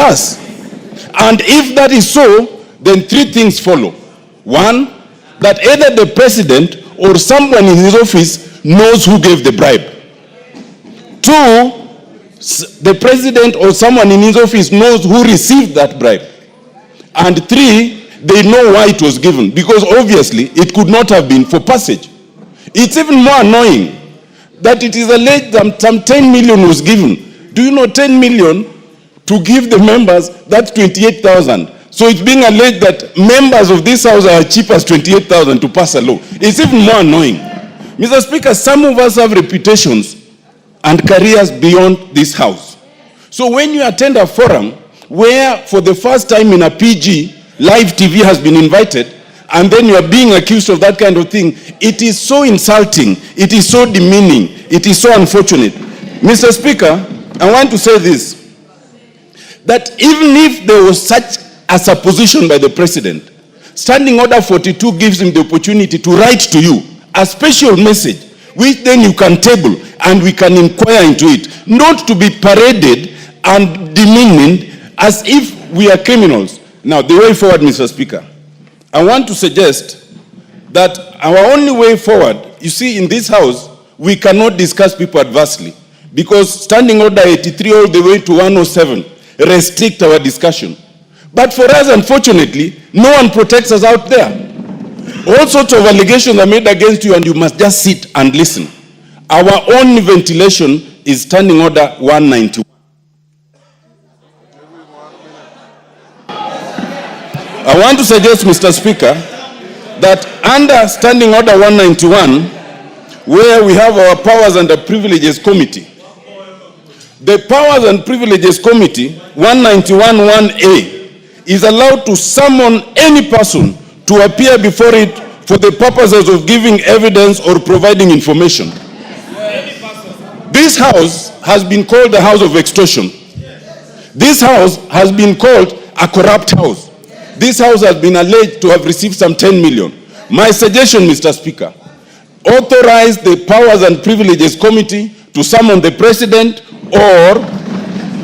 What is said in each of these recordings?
us. And if that is so, then three things follow. One, that either the president or someone in his office knows who gave the bribe. Two, the president or someone in his office knows who received that bribe. And three, they know why it was given, because obviously it could not have been for passage. It's even more annoying that it is alleged that some 10 million was given. Do you know 10 million to give the members, that's 28,000. So it's being alleged that members of this house are cheap as 28,000 to pass a law. It's even more annoying. Mr. Speaker, some of us have reputations and careers beyond this house. So when you attend a forum where for the first time in a PG, live TV has been invited, and then you are being accused of that kind of thing, it is so insulting, it is so demeaning, it is so unfortunate. Mr. Speaker, I want to say this, that even if there was such a supposition by the president, Standing Order 42 gives him the opportunity to write to you a special message, which then you can table and we can inquire into it, not to be paraded and demeaned as if we are criminals. Now, the way forward, Mr. Speaker, I want to suggest that our only way forward, you see, in this house, we cannot discuss people adversely, because Standing Order 83 all the way to 107 restrict our discussion. But for us, unfortunately, no one protects us out there. All sorts of allegations are made against you, and you must just sit and listen. Our only ventilation is Standing Order 191. I want to suggest, Mr. Speaker, that under Standing Order 191, where we have our Powers and Privileges Committee, the Powers and Privileges Committee, 191(1)(a), is allowed to summon any person to appear before it for the purposes of giving evidence or providing information. This house has been called the house of extortion. This house has been called a corrupt house. This house has been alleged to have received some 10 million. My suggestion, Mr. Speaker, authorize the Powers and Privileges Committee to summon the president, or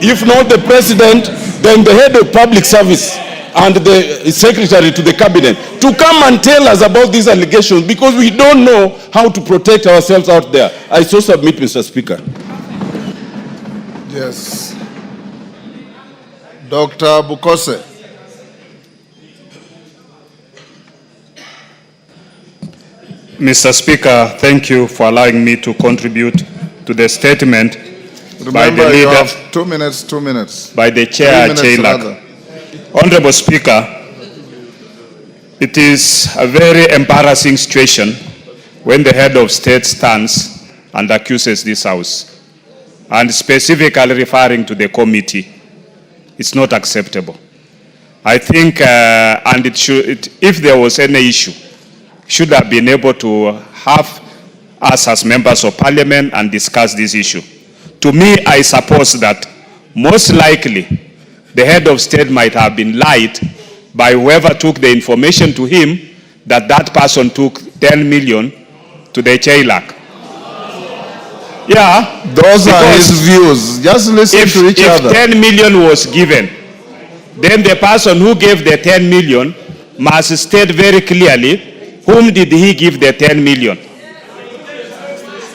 if not the president, then the head of public service and the secretary to the cabinet to come and tell us about these allegations, because we don't know how to protect ourselves out there. I so submit, Mr. Speaker. Yes. Dr. Bukose. Mr. Speaker, thank you for allowing me to contribute to the statement. Remember, by the leader, you have 2 minutes, 2 minutes. By the chair, AJAABU. Honorable Speaker, it is a very embarrassing situation when the head of state stands and accuses this house, and specifically referring to the committee. It's not acceptable. I think, and if there was any issue, should have been able to have us as members of parliament and discuss this issue. To me, I suppose that most likely the head of state might have been lied by whoever took the information to him that that person took 10 million to the AJAABU. Yeah. Those are his views. Just listen to each other. If 10 million was given, then the person who gave the 10 million must state very clearly whom did he give the 10 million.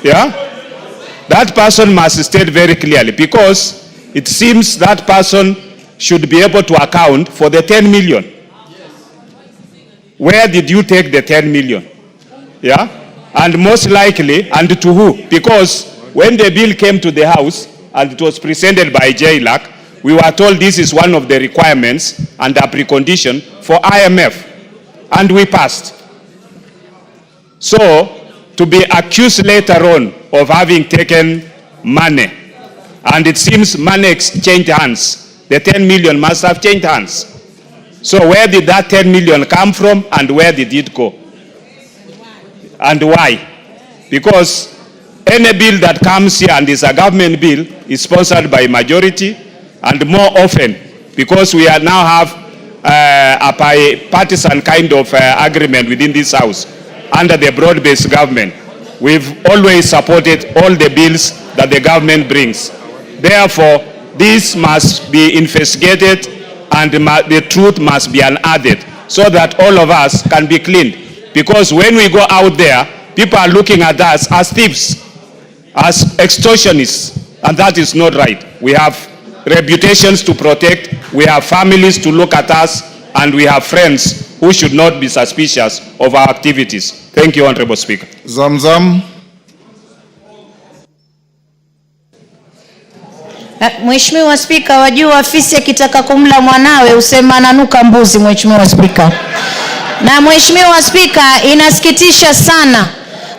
Yeah? That person must state very clearly, because it seems that person should be able to account for the 10 million. Where did you take the 10 million? Yeah? And most likely, and to who? Because when the bill came to the House and it was presented by AJAABU, we were told this is one of the requirements and a precondition for IMF. And we passed. So, to be accused later on of having taken money, and it seems money exchanged hands, the 10 million must have changed hands. So where did that 10 million come from, and where did it go? And why? Because any bill that comes here and is a government bill is sponsored by majority, and more often, because we are now have a bipartisan kind of agreement within this house, under the broad-based government, we've always supported all the bills that the government brings. Therefore, this must be investigated and the truth must be unearthed so that all of us can be cleaned. Because when we go out there, people are looking at us as thieves, as extortionists, and that is not right. We have reputations to protect, we have families to look at us, and we have friends who should not be suspicious of our activities. Thank you, Honorable Speaker. Zamzam. Mheshimiwa Spika, wajua fisi akitaka kumla mwanawe usema ananuka mbuzi, Mheshimiwa Spika. Na Mheshimiwa Spika, inasikitisha sana.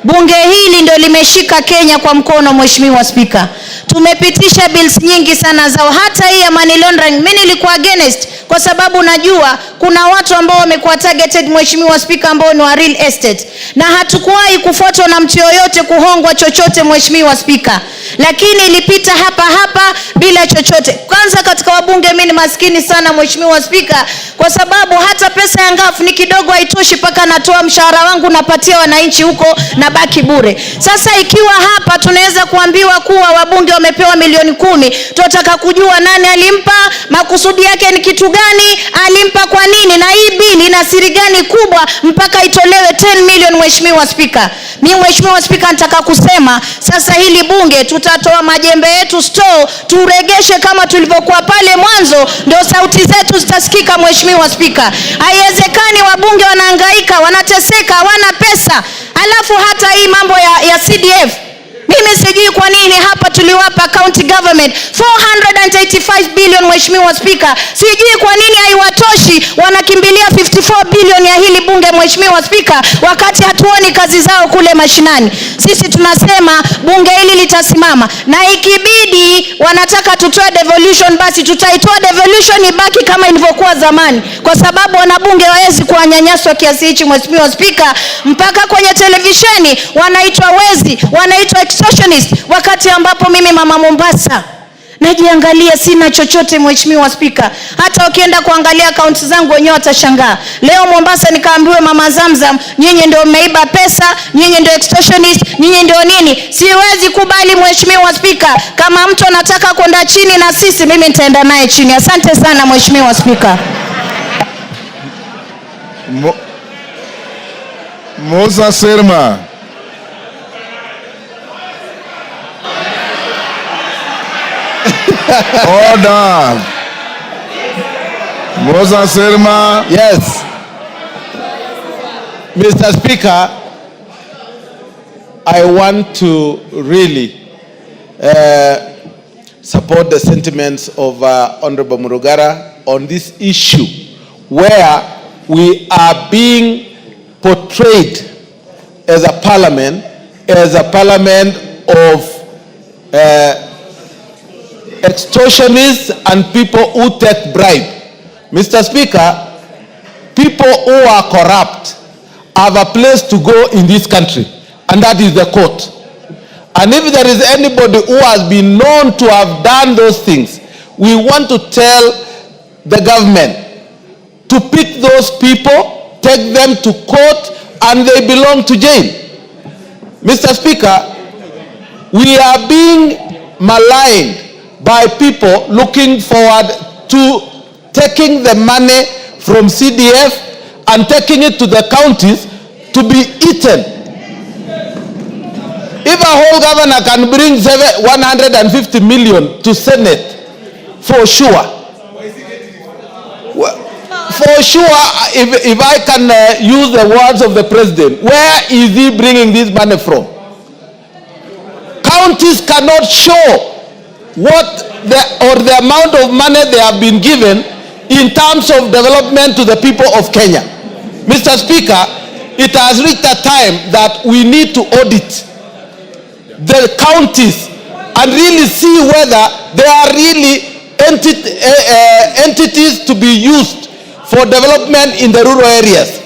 Bunge hili ndio limeshika Kenya kwa mkono, Mheshimiwa Spika. Tumepitisha bills nyingi sana zao, hata hii ya money laundering. Mimi nilikuwa against kwa sababu najua kuna watu ambao wamekuwa targeted, Mheshimiwa Spika, ambao ni wa real estate. Na hatukuwahi kufuatwa na mtu yoyote kuhongwa chochote, Mheshimiwa Spika. Lakini ilipita hapa bila chochote. Kwanza katika wabunge mimi ni maskini sana, Mheshimiwa Spika, kwa sababu hata pesa ya ngafu ni kidogo, haitoshi paka natoa mshahara wangu napatia wananchi huko na baki bure. Sasa ikiwa hapa tunaweza kuambiwa kuwa wabunge wamepewa milioni 10, tunataka kujua nani alimpa, makusudi yake ni kitu gani, alimpa kwa nini, na hii bili ina siri gani kubwa mpaka itolewe 10 million, Mheshimiwa Spika. Mimi Mheshimiwa Spika nataka kusema sasa hili bunge tutatoa majembe yetu store, turegeshe kama tulivyokuwa pale mwanzo, ndio sauti zetu zitasikika, Mheshimiwa Spika. Haiwezekani wabunge wanahangaika, wanateseka, hawana pesa. Alafu hata hii mambo ya CDF, mimi sijui kwa nini hapa tuliwapa county government 485 billion, Mheshimiwa Spika. Sijui kwa nini haiwatoshi, wanakimbilia 54 billion ya hili bunge, Mheshimiwa Spika, wakati hatuoni kazi zao kule mashinani. Sisi tunasema bunge hili litasimama, na ikibidi wanataka tutoe devolution, basi tutaitoa devolution ibaki kama ilivyokuwa zamani, kwa sababu wanabunge hawezi kuwanyanyaswa kiasi hichi, Mheshimiwa Spika, mpaka kwenye televisheni wanaitwa wezi, wanaitwa extortionist, wakati ambapo mimi mama Mombasa najiangalia sina chochote, Mheshimiwa Spika. Hata ukienda kuangalia account zangu wenyewe watashangaa. Leo Mombasa nikaambiwe mama Zamzam, nyinyi ndio mmeiba pesa, nyinyi ndio extortionist, nyinyi ndio nini. Siwezi kubali, Mheshimiwa Spika. Kama mtu anataka kwenda chini na sisi, mimi nitaenda naye chini. Asante sana, Mheshimiwa Spika. Musa Sirma. Order. Musa Sirma. Yes. Mr. Speaker, I want to really support the sentiments of Honorable Murugara on this issue, where we are being portrayed as a parliament of extortionists and people who take bribe. Mr. Speaker, people who are corrupt have a place to go in this country, and that is the court. And if there is anybody who has been known to have done those things, we want to tell the government to pick those people, take them to court, and they belong to jail. Mr. Speaker, we are being maligned by people looking forward to taking the money from CDF and taking it to the counties to be eaten. If a whole governor can bring 150 million to Senate, for sure. For sure, if I can use the words of the president, where is he bringing this money from? Counties cannot show the amount of money they have been given in terms of development to the people of Kenya. Mr. Speaker, it has reached a time that we need to audit the counties and really see whether they are really entities to be used for development in the rural areas.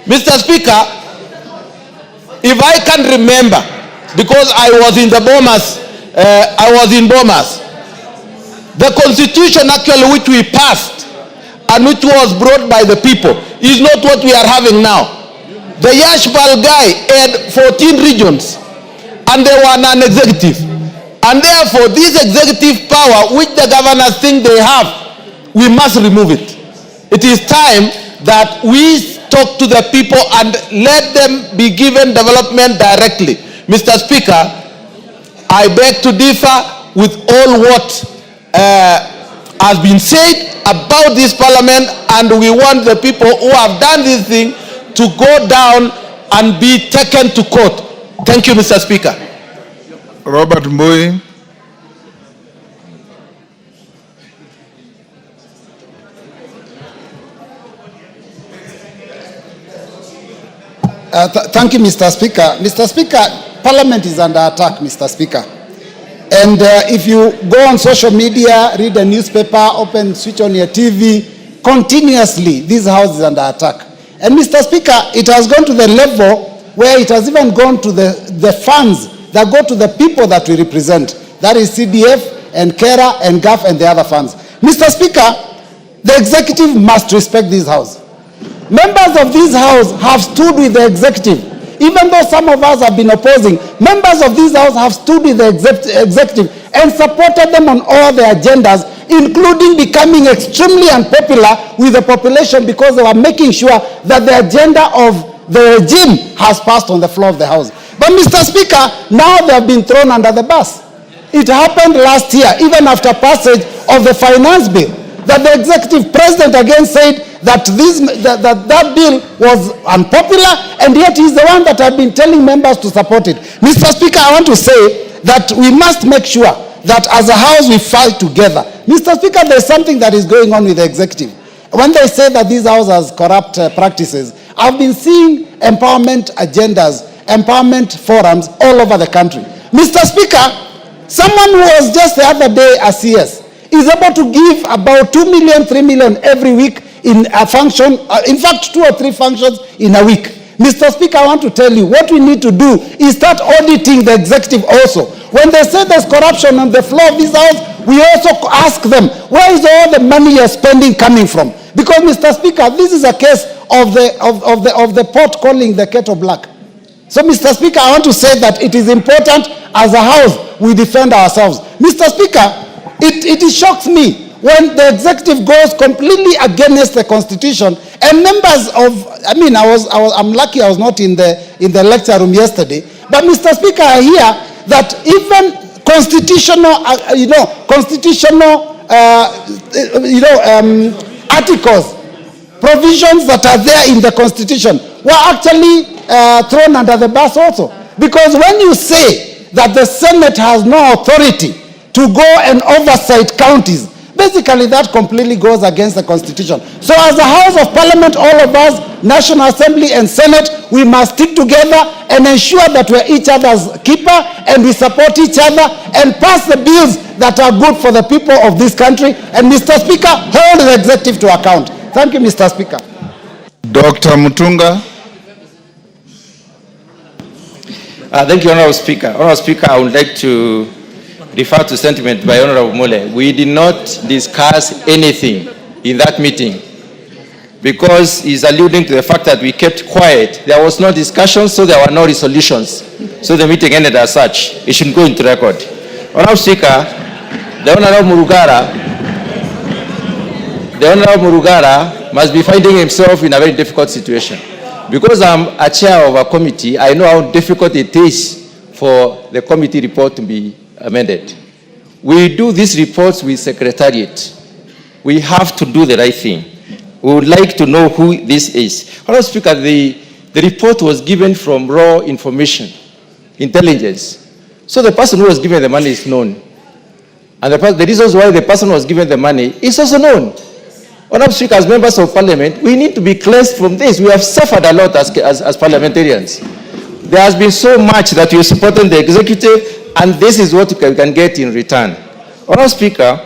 Mr. Speaker, if I can remember, because I was in the Bomas, in Bomas, the constitution actually which we passed and which was brought by the people is not what we are having now. The Yashpal guy had 14 regions and they were non-executive. And therefore, this executive power, which the governors think they have, we must remove it. It is time that we talk to the people and let them be given development directly. Mr. Speaker, I beg to differ with all what has been said about this parliament, and we want the people who have done this thing to go down and be taken to court. Thank you, Mr. Speaker. Robert Mbui. Thank you, Mr. Speaker. Mr. Speaker, Parliament is under attack, Mr. Speaker. And if you go on social media, read a newspaper, switch on your TV, continuously, this house is under attack. And Mr. Speaker, it has gone to the level where it has even gone to the funds that go to the people that we represent. That is CDF and KERA and GAF and the other funds. Mr. Speaker, the executive must respect this house. Members of this house have stood with the executive. Even though some of us have been opposing, members of this house have stood with the executive and supported them on all their agendas, including becoming extremely unpopular with the population because they were making sure that the agenda of the regime has passed on the floor of the house. But Mr. Speaker, now they have been thrown under the bus. It happened last year, even after passage of the finance bill, that the executive president again said that that bill was unpopular, and yet he's the one that had been telling members to support it. Mr. Speaker, I want to say that we must make sure that as a house we fight together. Mr. Speaker, there's something that is going on with the executive. When they say that this house has corrupt practices, I've been seeing empowerment agendas, empowerment forums all over the country. Mr. Speaker, someone who was just the other day a CS is able to give about 2 million, 3 million every week in a function, in fact 2 or 3 functions in a week. Mr. Speaker, I want to tell you, what we need to do is start auditing the executive also. When they say there's corruption on the floor of this house, we also ask them, where is all the money you're spending coming from? Because, Mr. Speaker, this is a case of the pot calling the kettle black. So, Mr. Speaker, I want to say that it is important as a house we defend ourselves. Mr. Speaker, it shocks me when the executive goes completely against the constitution, and members of, I'm lucky I was not in the lecture room yesterday, but Mr. Speaker, I hear that even articles, provisions that are there in the constitution were actually thrown under the bus also. Because when you say that the Senate has no authority to go and oversight counties, basically that completely goes against the constitution. So as a House of Parliament, all of us, National Assembly and Senate, we must stick together and ensure that we're each other's keeper and we support each other and pass the bills that are good for the people of this country. And Mr. Speaker, hold the executive to account. Thank you, Mr. Speaker. Dr. Mutunga. Thank you, Honorable Speaker. Honorable Speaker, I would like to refer to sentiment by Honorable Mole. We did not discuss anything in that meeting because he's alluding to the fact that we kept quiet. There was no discussion, so there were no resolutions. So the meeting ended as such. It should go into record. Honorable Speaker, the Honorable Murugara must be finding himself in a very difficult situation. Because I'm a chair of a committee, I know how difficult it is for the committee report to be amended. We do these reports with Secretariat. We have to do the right thing. We would like to know who this is. Honorable Speaker, the report was given from raw information, intelligence. So the person who was given the money is known. And the reasons why the person was given the money is also known. Honorable Speaker, as members of Parliament, we need to be cleansed from this. We have suffered a lot as parliamentarians. There has been so much that we are supporting the executive, and this is what we can get in return. Honorable Speaker,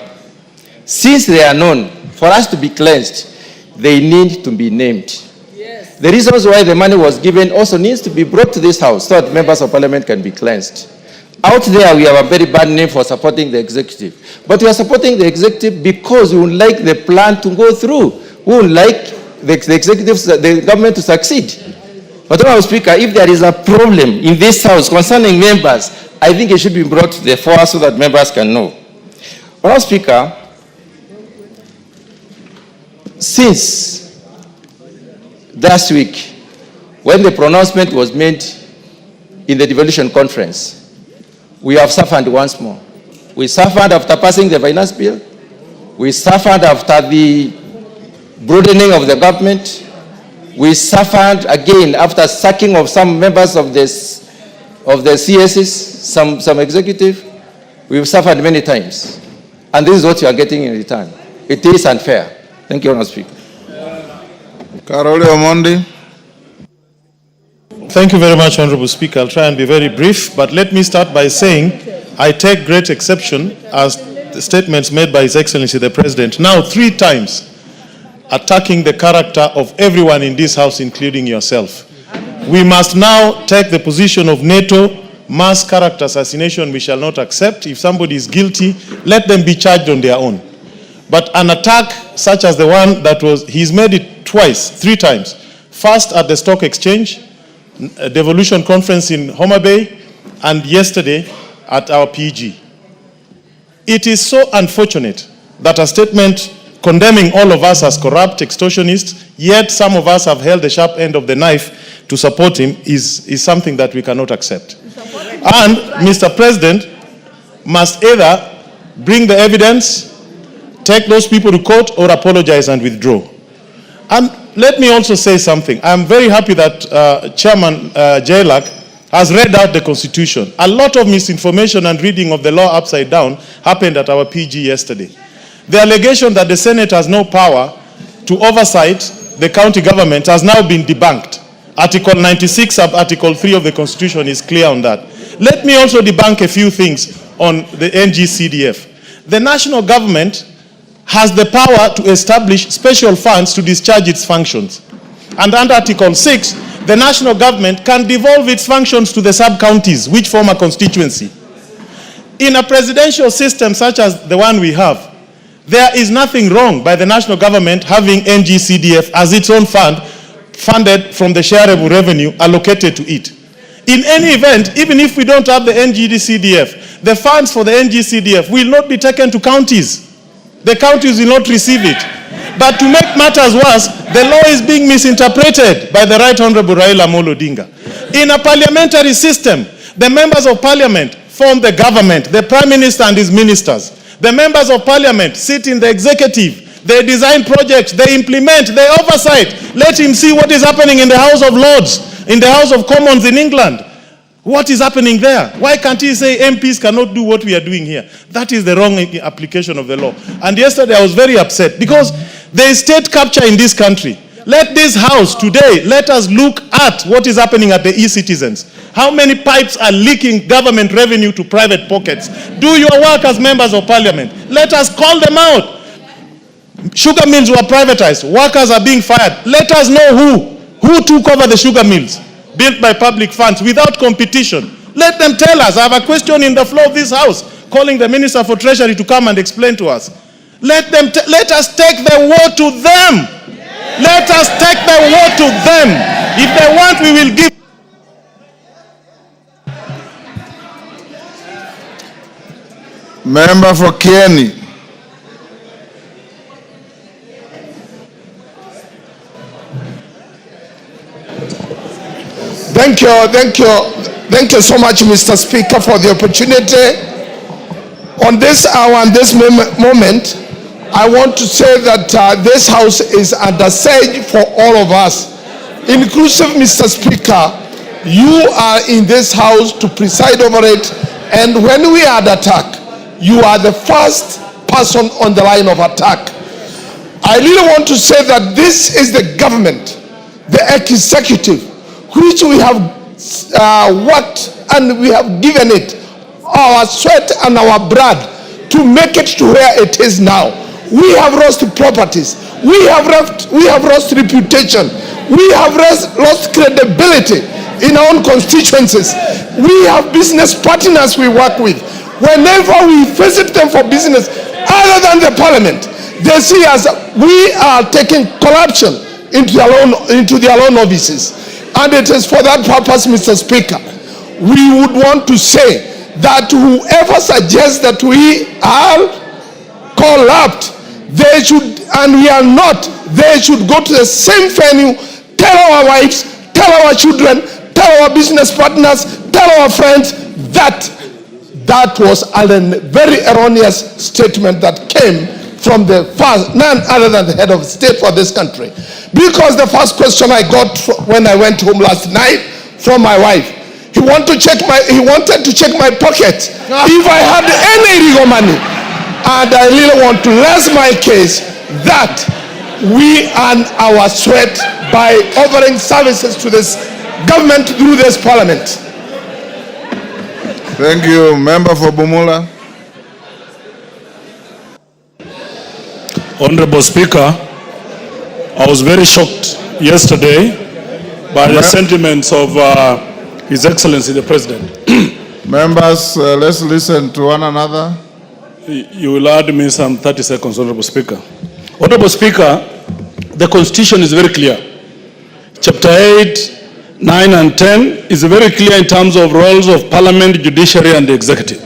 since they are known, for us to be cleansed, they need to be named. Yes. The reasons why the money was given also needs to be brought to this house so that members of Parliament can be cleansed. Out there, we have a very bad name for supporting the executive. But we are supporting the executive because we would like the plan to go through. We would like the government to succeed. But, Honorable Speaker, if there is a problem in this house concerning members, I think it should be brought to the fore so that members can know. Honourable Speaker, since last week, when the pronouncement was made in the devolution conference, we have suffered once more. We suffered after passing the finance bill. We suffered after the broadening of the government. We suffered again after sacking of some members of the CSs, some executive. We've suffered many times. And this is what you are getting in return. It is unfair. Thank you, Honourable Speaker. Karole Omondi. Thank you very much, Honourable Speaker. I'll try and be very brief, but let me start by saying I take great exception as the statements made by His Excellency the President, now 3 times, attacking the character of everyone in this House, including yourself. We must now take the position of NATO. Mass character assassination we shall not accept. If somebody is guilty, let them be charged on their own. But an attack such as the one that he's made it twice, 3 times. First at the Stock Exchange, a devolution conference in Homa Bay, and yesterday at our PG. It is so unfortunate that a statement condemning all of us as corrupt extortionists, yet some of us have held the sharp end of the knife to support him, is something that we cannot accept. And Mr. President must either bring the evidence, take those people to court, or apologize and withdraw. And let me also say something. I'm very happy that Chairman Jailak has read out the Constitution. A lot of misinformation and reading of the law upside down happened at our PG yesterday. The allegation that the Senate has no power to oversight the county government has now been debunked. Article 96 sub Article 3 of the Constitution is clear on that. Let me also debunk a few things on the NGCDF. The national government has the power to establish special funds to discharge its functions. And under Article 6, the national government can devolve its functions to the sub-counties, which form a constituency. In a presidential system such as the one we have, there is nothing wrong by the national government having NGCDF as its own fund, funded from the shareable revenue allocated to it. In any event, even if we don't have the NGCDF, the funds for the NGCDF will not be taken to counties. The counties will not receive it. But to make matters worse, the law is being misinterpreted by the Right Honourable Raila Odinga. In a parliamentary system, the members of parliament form the government, the Prime Minister and his ministers. The members of parliament sit in the executive. They design projects, they implement, they oversight. Let him see what is happening in the House of Lords, in the House of Commons in England. What is happening there? Why can't he say MPs cannot do what we are doing here? That is the wrong application of the law. And yesterday I was very upset because there is state capture in this country. Let this House today, let us look at what is happening at the e-citizens. How many pipes are leaking government revenue to private pockets? Do your work as members of parliament. Let us call them out. Sugar mills were privatized. Workers are being fired. Let us know who took over the sugar mills built by public funds without competition. Let them tell us. I have a question in the floor of this House calling the Minister for Treasury to come and explain to us. Let us take the war to them. Let us take the war to them. If they want, we will give. Member for Kieni. Thank you so much, Mr. Speaker, for the opportunity. On this hour and this moment, I want to say that this House is under siege for all of us, inclusive Mr. Speaker. You are in this House to preside over it, and when we are under attack, you are the first person on the line of attack. I really want to say that this is the government, the executive, which we have worked and we have given it our sweat and our blood to make it to where it is now. We have lost properties. We have lost reputation. We have lost credibility in our own constituencies. We have business partners we work with. Whenever we visit them for business, other than the parliament, they see us, we are taking corruption into their own offices. And it is for that purpose, Mr. Speaker, we would want to say that whoever suggests that we are corrupt, they should, and we are not, they should go to the same venue, tell our wives, tell our children, tell our business partners, tell our friends that that was a very erroneous statement that came from the first, none other than the head of state for this country. Because the first question I got when I went home last night from my wife, he wanted to check my pocket if I had any illegal money. And I really want to rest my case that we earn our sweat by offering services to this government through this parliament. Thank you. Member for Bumula. Honorable Speaker, I was very shocked yesterday by the sentiments of His Excellency the President. Members, let's listen to one another. You will add me some 30 seconds, Honorable Speaker. Honorable Speaker, the Constitution is very clear. Chapter 8, 9 and 10 is very clear in terms of roles of Parliament, Judiciary and the Executive.